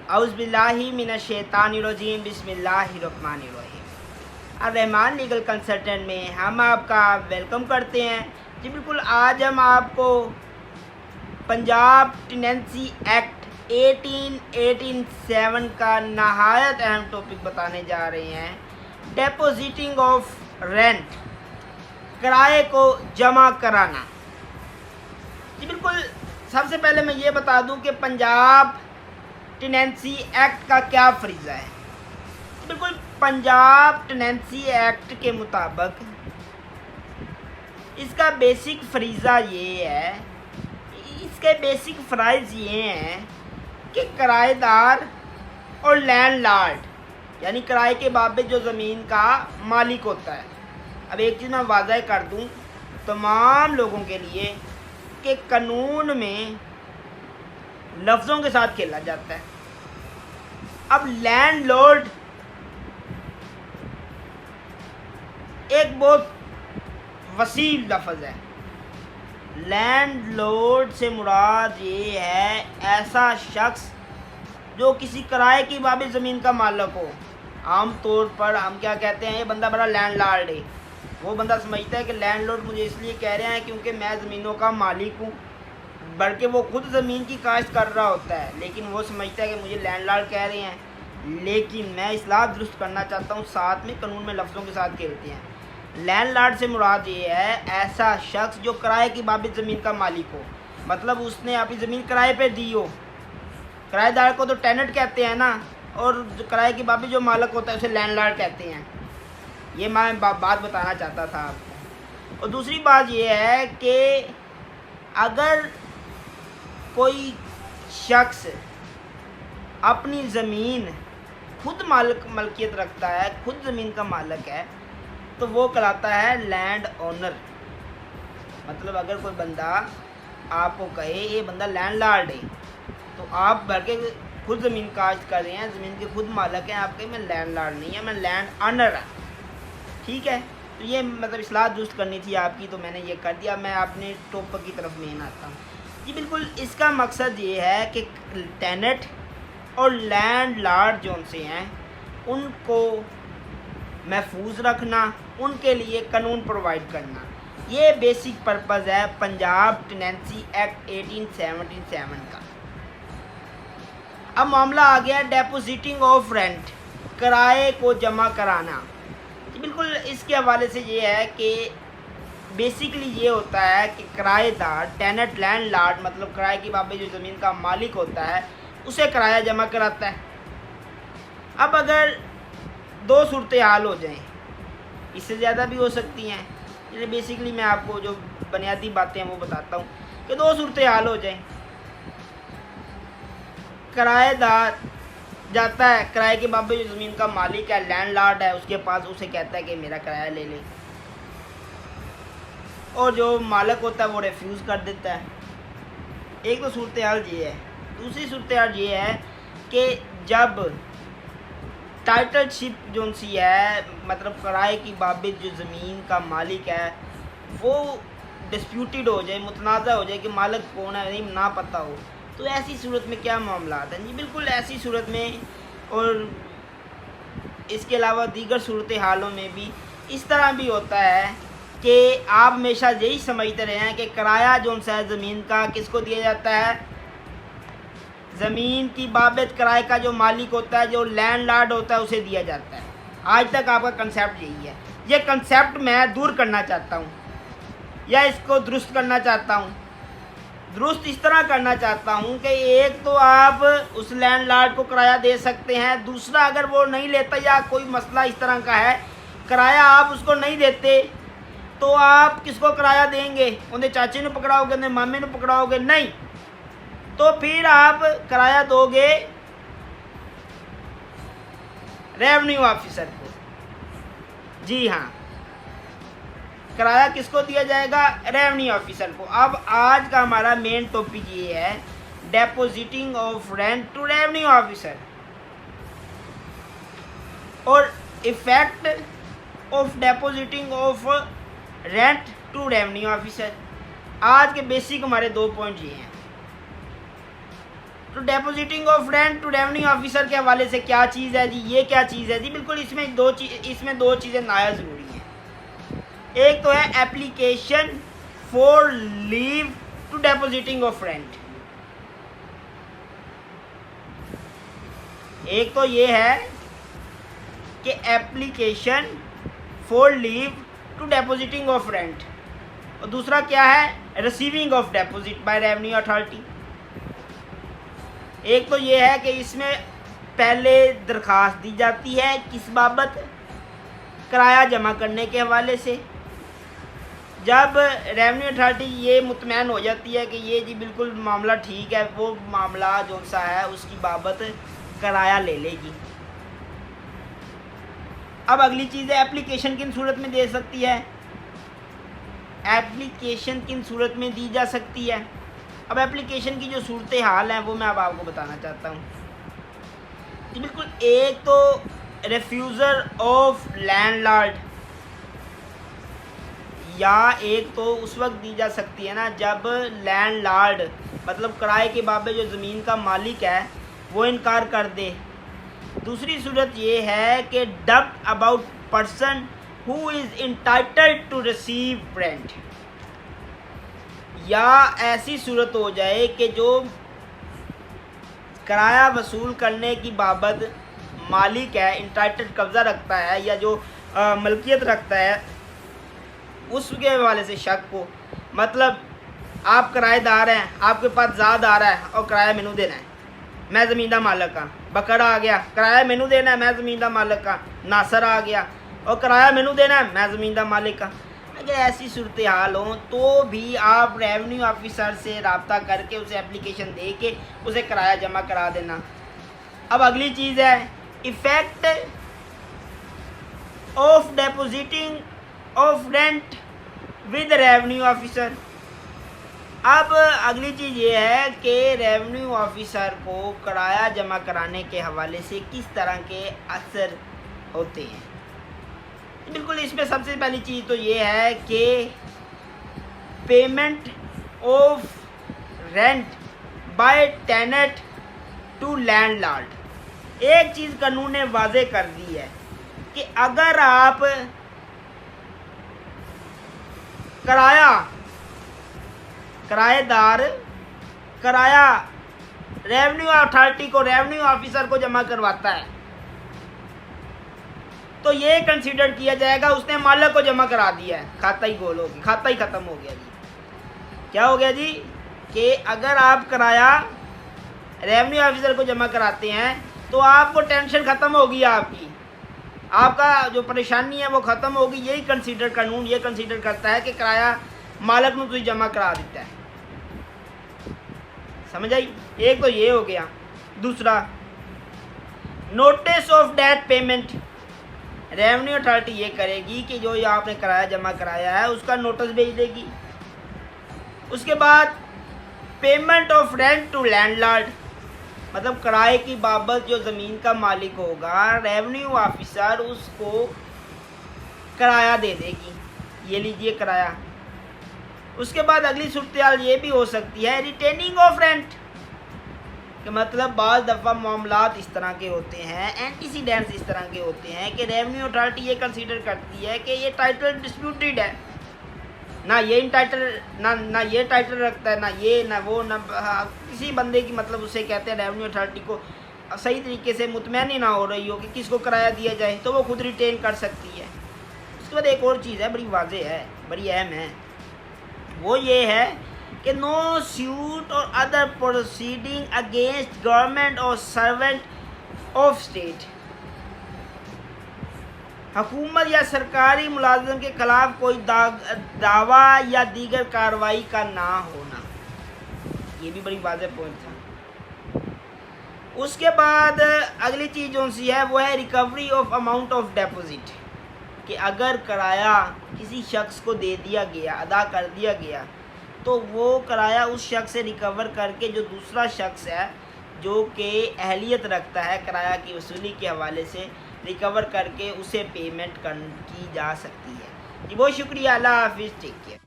औज़ुबिल्लाहि मिनश्शैतानिर्रजीम बिस्मिल्लाहिर्रहमानिर्रहीम। अर्रहमान legal consultant में हम आपका वेलकम करते हैं जी। बिल्कुल, आज हम आपको पंजाब टेनेंसी एक्ट 1887 का नहायत अहम टॉपिक बताने जा रहे हैं, डिपॉजिटिंग ऑफ रेंट, किराए को जमा कराना जी। बिल्कुल, सबसे पहले मैं ये बता दूं कि पंजाब टेनेंसी एक्ट का क्या फरीज़ा है। बिल्कुल, पंजाब टेनेंसी एक्ट के मुताबिक इसका बेसिक फरीज़ा ये है, इसके बेसिक फ़राइज़ ये हैं कि किराएदार और लैंडलॉर्ड यानी किराए के बाबत जो ज़मीन का मालिक होता है। अब एक चीज़ मैं वाज़ह कर दूं तमाम लोगों के लिए कि कानून में लफ्ज़ों के साथ खेला जाता है। अब लैंडलॉर्ड एक बहुत वसी लफ्ज़ है। लैंडलॉर्ड से मुराद ये है ऐसा शख्स जो किसी किराए की बाबत ज़मीन का मालिक हो। आम तौर पर हम क्या कहते हैं, ये बंदा बड़ा लैंडलॉर्ड है। वो बंदा समझता है कि लैंडलॉर्ड मुझे इसलिए कह रहे हैं क्योंकि मैं ज़मीनों का मालिक हूँ, बल्कि वो खुद ज़मीन की काश्त कर रहा होता है, लेकिन वो समझता है कि मुझे लैंडलॉर्ड कह रहे हैं। लेकिन मैं इस्लाह दुरुस्त करना चाहता हूँ, साथ में कानून में लफ्ज़ों के साथ खेलते हैं। लैंडलॉर्ड से मुराद ये है ऐसा शख्स जो किराए की बाबत ज़मीन का मालिक हो, मतलब उसने अपनी ज़मीन किराए पे दी हो। किराएदार को तो टेनेंट कहते हैं ना, और जो किराए की बाबत जो मालिक होता है उसे लैंडलॉर्ड कहते हैं। ये मैं बात बताना चाहता था आपको। और दूसरी बात ये है कि अगर कोई शख्स अपनी ज़मीन खुद मलकियत रखता है, खुद ज़मीन का मालिक है, तो वो कहलाता है लैंड ओनर। मतलब अगर कोई बंदा आपको कहे ये बंदा लैंडलॉर्ड है, तो आप बल्कि खुद ज़मीन काश्त कर रहे हैं, ज़मीन के खुद मालिक हैं, आप कहें मैं लैंडलॉर्ड नहीं है, मैं लैंड ओनर है। ठीक है, तो ये मतलब इस्लाह दुरुस्त करनी थी आपकी, तो मैंने ये कर दिया। मैं अपने टॉपिक की तरफ मेन आता हूँ जी। बिल्कुल, इसका मकसद ये है कि टेनेंट और लैंडलॉर्ड जो उनसे हैं उनको महफूज रखना, उनके लिए कानून प्रोवाइड करना, ये बेसिक पर्पज़ है पंजाब टेनेंसी एक्ट 1877 का। अब मामला आ गया डिपॉजिटिंग ऑफ रेंट, किराए को जमा कराना। बिल्कुल, इसके हवाले से ये है कि बेसिकली ये होता है कि किराएदार टेनेंट लैंडलॉर्ड मतलब किराए की बाबत जो ज़मीन का मालिक होता है उसे किराया जमा कराता है। अब अगर दो सूरत हाल हो जाएं, इससे ज़्यादा भी हो सकती हैं, इसलिए बेसिकली मैं आपको जो बुनियादी बातें हैं वो बताता हूँ कि दो सूरत हाल हो जाएं। किराएदार जाता है, किराए के बाबत जो ज़मीन का मालिक है, लैंडलॉर्ड है, उसके पास, उसे कहता है कि मेरा किराया ले ले, और जो मालिक होता है वो रिफ्यूज़ कर देता है। एक तो सूरत हाल ये है। दूसरी सूरत हाल ये है कि जब टाइटलशिप जो सी है, मतलब किराए की बाबत जो ज़मीन का मालिक है वो डिस्प्यूटेड हो जाए, मुतनाज़ा हो जाए कि मालिक कौन है, नहीं ना पता हो, तो ऐसी सूरत में क्या मामला आता है जी। बिल्कुल, ऐसी सूरत में और इसके अलावा दीगर सूरत हालों में भी इस तरह भी होता है कि आप हमेशा यही समझते रहे हैं कि किराया जो सा है ज़मीन का किसको दिया जाता है, ज़मीन की बाबत किराए का जो मालिक होता है, जो लैंडलॉर्ड होता है, उसे दिया जाता है। आज तक आपका कंसेप्ट यही है। ये कंसेप्ट मैं दूर करना चाहता हूँ या इसको दुरुस्त करना चाहता हूँ। दुरुस्त इस तरह करना चाहता हूँ कि एक तो आप उस लैंडलॉर्ड को किराया दे सकते हैं, दूसरा अगर वो नहीं लेता या कोई मसला इस तरह का है, किराया आप उसको नहीं देते, तो आप किसको किराया देंगे? उन्हें चाचे ने पकड़ाओगे, उन्हें मामे ने पकड़ाओगे? नहीं, तो फिर आप किराया दोगे रेवेन्यू ऑफिसर को। जी हाँ, किराया किसको दिया जाएगा? रेवेन्यू ऑफिसर को। अब आज का हमारा मेन टॉपिक ये है depositing of rent to revenue officer और effect of depositing of rent to revenue officer. आज के बेसिक हमारे दो पॉइंट ये हैं। तो depositing of rent to revenue officer के हवाले से क्या चीज़ है जी, ये क्या चीज़ है जी, बिल्कुल इसमें दो चीज़ें नाया ज़रूरी हैं। एक तो है application for leave to depositing of rent, एक तो ये है कि application for leave to depositing of rent, और दूसरा क्या है, receiving of deposit by revenue authority. एक तो ये है कि इसमें पहले दरख्वास्त दी जाती है किस बाबत, किराया जमा करने के हवाले से। जब रेवेन्यू अथॉरिटी ये मुतमैन हो जाती है कि ये जी बिल्कुल मामला ठीक है, वो मामला जो सा है उसकी बाबत किराया ले लेगी। अब अगली चीज़ है एप्लीकेशन किन सूरत में दे सकती है, एप्लीकेशन किन सूरत में दी जा सकती है। अब एप्लीकेशन की जो सूरत हाल है वो मैं अब आपको बताना चाहता हूँ। बिल्कुल, एक तो रिफ्यूज़र ऑफ लैंडलॉर्ड, या एक तो उस वक्त दी जा सकती है ना जब लैंडलॉर्ड मतलब किराए के बाबे जो ज़मीन का मालिक है वो इनकार कर दे। दूसरी सूरत ये है कि डब्ट about person who is entitled to receive rent, या ऐसी सूरत हो जाए कि जो किराया वसूल करने की बाबत मालिक है, इंटाइटल्ड कब्ज़ा रखता है या जो मलकियत रखता है, उसके हवाले से शक को, मतलब आप किराएदार हैं, आपके पास ज़ाद आ रहा है और किराया मैनू देना है, मैं ज़मीन का मालिक हाँ। बकरा आ गया, किराया मैनू देना है, मैं ज़मीन का मालिक हाँ। नासर आ गया और किराया मैनू देना है, मैं ज़मीन का मालिक हाँ। अगर ऐसी सूरत हाल हो तो भी आप रेवेन्यू ऑफिसर से रब्ता करके उसे एप्लीकेशन दे के उसे किराया जमा करा देना। अब अगली चीज़ है effect of depositing of rent with revenue officer. अब अगली चीज़ ये है कि रेवेन्यू ऑफिसर को किराया जमा कराने के हवाले से किस तरह के असर होते हैं। बिल्कुल, इसमें सबसे पहली चीज़ तो ये है कि payment of rent by tenant to landlord. एक चीज़ कानून ने वाजे कर दी है कि अगर आप किराएदार किराया रेवेन्यू अथॉरिटी को, रेवेन्यू ऑफिसर को जमा करवाता है तो ये कंसीडर किया जाएगा उसने मालिक को जमा करा दिया है, खाता ही गोल हो गया, खाता ही ख़त्म हो गया जी। क्या हो गया जी कि अगर आप किराया रेवेन्यू ऑफिसर को जमा कराते हैं तो आपको टेंशन ख़त्म होगी, आपका जो परेशानी है वो ख़त्म होगी। यही कंसीडर कानून ये कंसीडर करता है कि किराया मालिक को तुझे जमा करा देता है। समझ आई, एक तो ये हो गया। दूसरा, notice of date payment. Revenue authority ये करेगी कि जो आपने किराया जमा कराया है उसका नोटिस भेज देगी। उसके बाद payment of rent to landlord, मतलब किराए की बाबत जो ज़मीन का मालिक होगा रेवेन्यू ऑफिसर उसको किराया दे देगी, ये लीजिए किराया। उसके बाद अगली सूरत ये भी हो सकती है रिटेनिंग ऑफ रेंट, कि मतलब बाज़ दफ़ा मामलात इस तरह के होते हैं, एंटीसीडेंट्स इस तरह के होते हैं कि रेवेन्यू अथॉरिटी ये कंसीडर करती है कि ये टाइटल डिस्प्यूटेड है, ना ये टाइटल ना ये टाइटल रखता है, ना ये ना वो ना किसी बंदे की, मतलब उसे कहते हैं रेवेन्यू अथॉरिटी को सही तरीके से मुतमैन ही ना हो रही हो कि किसको किराया दिया जाए तो वो खुद रिटेन कर सकती है। उसके बाद एक और चीज़ है, बड़ी वाजे है, बड़ी अहम है, वो ये है कि नो सूट और अदर प्रोसीडिंग अगेंस्ट गवर्नमेंट और सर्वेंट ऑफ स्टेट। हुकूमत या सरकारी मुलाजिम के खिलाफ कोई दावा या दीगर कार्रवाई का ना होना, ये भी बड़ी वाज़ेह पॉइंट था। उसके बाद अगली चीज़ जो सी है वो है recovery of amount of deposit, कि अगर किराया किसी शख्स को दे दिया गया, अदा कर दिया गया, तो वो किराया उस शख्स से रिकवर करके जो दूसरा शख्स है जो कि अहलियत रखता है किराया की वसूली के हवाले से, रिकवर करके उसे पेमेंट की जा सकती है। जी बहुत शुक्रिया, अल्लाह हाफिज़, टेक केयर।